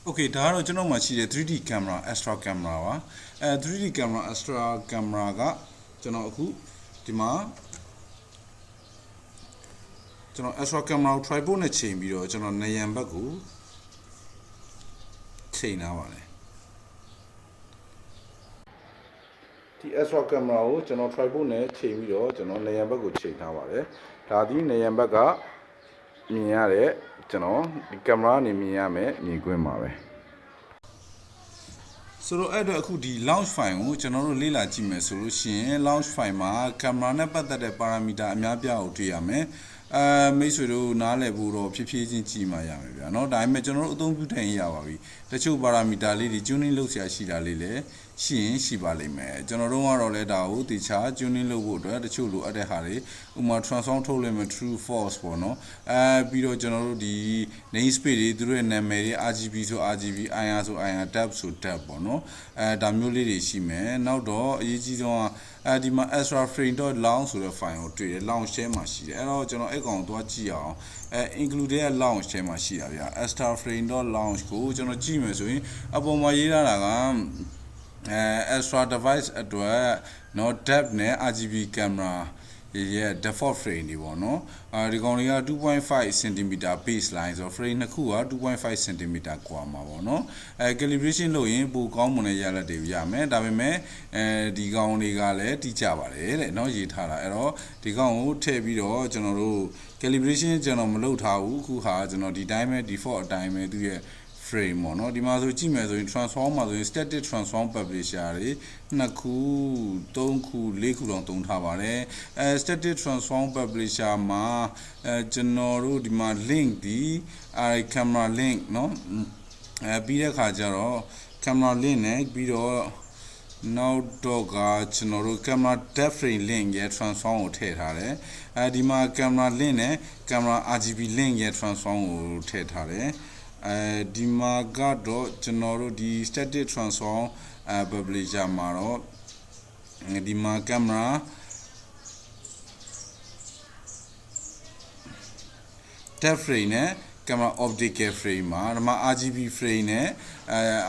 Okay ဒါကတော့ကျွန်တော်မှရှိတဲ့ 3D camera Astra camera ပါ3D camera Astra camera ကကျွန်တော်အခုဒီမှာကျွန်တော် Astra camera ကို tripod နဲ့ချိန်ပြီးတော့ကျွန်တော်နေရန်ဘက်ကိုချိန်ထားပါတယ်ဒီ Astra camera ကိုကျွန်တော် tripod နဲ့ချိန်ပြီးတော့ကျွန်တော်နေရန်ဘက်ကိုချိန်ထားပါတယ်ဒါဒီနေရန်ဘက်ကမြင်ရတဲ့ကျွန်တော်ဒီ camera နေမြင်ရမယ်မြင်ကွင်းပါပဲဆိုတော့အဲ့တော့အခုဒီ launch file ကိုကျွန်တော်တို့လေ့လာကြည့်မယ်ဆိုလို့ရှိရင် launch file မှာ camera နဲ့ပတ်သက်တဲ့ parameter အများပြားကိုတွေ့ရမယ်မိတ်ဆွေတို့နားလည်ဖို့တော့ဖြည်းဖြည်းချင်းကြည့်မှရမယ်ဗျာเนาะဒါပေမဲ့ကျွန်တော်တို့အသုံးပြုထိုင်ရပါပြီတချို့ parameter လေးတွေ tuning လုပ်ဆရာရှိတာလေးလည်းရှိပါလိမ့်မယ်ကျွန်တော်တို့ကတော့လည်းဒါကိုတခြား tuning လုပ်ဖို့အတွက်တချို့လိုအပ်တဲ့ဟာတွေဥပမာ transform ထုတ်လိုက်မယ် true false ပေါ့เนาะပြီးတော့ကျွန်တော်တို့ဒီ namespace တွေသူတို့ရဲ့နာမည်တွေ RGB ဆို RGB IR ဆို IR tab ဆို tab ပေါ့เนาะဒါမျိုးလေးတွေရှိမယ်နောက်တော့အရေးကြီးဆုံးကဒီမှာ Astra frame.launch ဆိုတဲ့ file ကိုတွေ့တယ် launch ထဲမှာရှိတယ်အဲ့တော့ကျွန်တော်အဲ့ကောင်သွားကြည့်အောင်include ရဲ့ launch ထဲမှာရှိတာဗျာ Astra frame.launch ကိုကျွန်တော်ကြည့်မယ်ဆိုရင်အပေါ်မှာရေးထားတာကAstra device အတွက်เนาะ depth နဲ့ RGB camera ရဲ့ default frame တွေပေါ့နော်ဒီကောင်တွေက 2.5 cm baseline ဆိုတော့ frame နှစ်ခုက 2.5 cm กว่าမှာပေါ့နော်calibration လုပ်ရင်ပိုကောင်းမွန်တဲ့ရလဒ်တွေရမယ်ဒါပေမဲ့ဒီကောင်တွေကလည်းတိကျပါတယ်တဲ့เนาะရေးထားတာအဲ့တော့ဒီကောင်ကိုထည့်ပြီးတော့ကျွန်တော်တို့ calibration ကျွန်တော်မလုပ်ထားဘူးအခုဟာကျွန်တော်ဒီတိုင်းပဲ default အတိုင်းပဲသူရဲ့frame ပေါ့နော်ဒီမှာဆိုကြည့်မယ်ဆိုရင် transform မှာဆိုရင် static transform publisher တွေ2ခု3ခု4ခုလောက်သုံးထားပါတယ်static transform publisher မှာကျွန်တော်တို့ဒီမှာ link ဒီcamera link เนาะပြီးတဲ့ခါကျတော့ camera link နဲ့ပြီးတော့နောက်တော့ကကျွန်တော်တို့ camera depth frame link ရဲ့ transform ကိုထည့်ထားတယ်ဒီမှာ camera link နဲ့ camera RGB link ရဲ့ transform ကိုထည့်ထားတယ်ဒီမှာကတော့ကျွန်တော်တို့ဒီ static transform publisher မှာတော့ဒီမှာ camera depth frame နဲ့ camera optical frame မှာဒီမှာ RGB frame နဲ့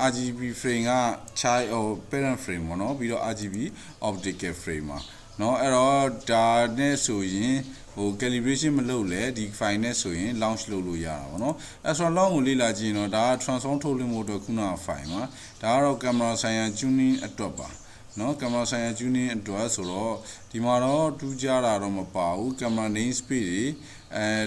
RGB frame က child or parent frame ပေါ့နော်ပြီးတော့ RGB optical frame မှာเนาะအဲ့တော့ဒါနဲ့ဆိုရင်calibration မလုပ်လဲဒီ file နဲ့ဆိုရင် launch လုပ်လို့ရတာပေါ့နော် Astra launch ကိုလေ့လာကြည့်ရင်တော့ဒါက transform ထုတ်လွှင့်ဖို့အတွက်ခုနက file မှာဒါကတော့ camera ဆိုင်ရာ tuning အတွက်ပါเนาะ camera ဆိုင်ရာ tuning အတွက်ဆိုတော့ဒီမှာတော့တူးကြတာတော့မပါဘူး camera namespace တွေ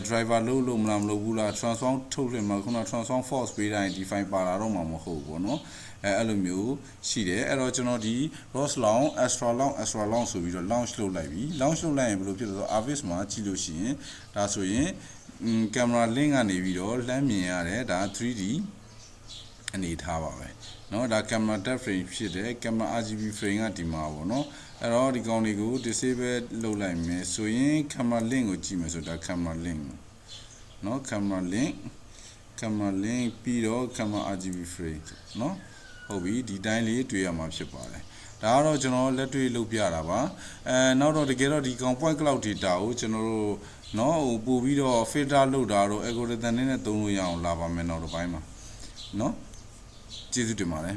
driver လို့မလားမလုပ်ဘူးလား transform ထုတ်လွှင့်မှာခုန transform force ပေးတိုင်းဒီ file ပါလာတော့မှာမဟုတ်ဘူးပေါ့နော်အဲ့လိုမျိုးရှိတယ်အဲ့တော့ကျွန်တော်ဒီ ROS1 Astra launch ဆိုပြီးတော့ launch လုပ်လိုက်ပြီ launch လုပ်လိုက်ရင်ဘယ်လိုဖြစ်လဲဆိုတော့ Avis မှာကြည့်လို့ရှိရင်ဒါဆိုရင် camera link ကနေပြီးတော့လှမ်းမြင်ရတယ်ဒါ 3D အနေထားပါပဲเนาะဒါ camera depth frame ဖြစ်တယ် camera RGB frame ကဒီမှာပေါ့เนาะအဲ့တော့ဒီကောင်တွေကို disable လုပ်လိုက်မယ်ဆိုရင် camera link ကိုကြည့်မယ်ဆိုဒါ camera link เนาะ camera link ပြီးတော့ camera RGB frame เนาะဟုတ်ပြီဒီတိုင်းလေးတွေ့ရမှာဖြစ်ပါတယ်ဒါကတော့ကျွန်တော်လက်တွေ့လုပ်ပြတာပါနောက်တော့တကယ်တော့ဒီကောင် point cloud data ကိုကျွန်တော်တို့เนาะပို့ပြီးတော့ filter လုပ်တာတော့ algorithm နဲ့သုံးလို့ရအောင်လာပါမယ်နောက်တစ်ပိုင်းမှာเนาะကျေးဇူးတင်ပါတယ်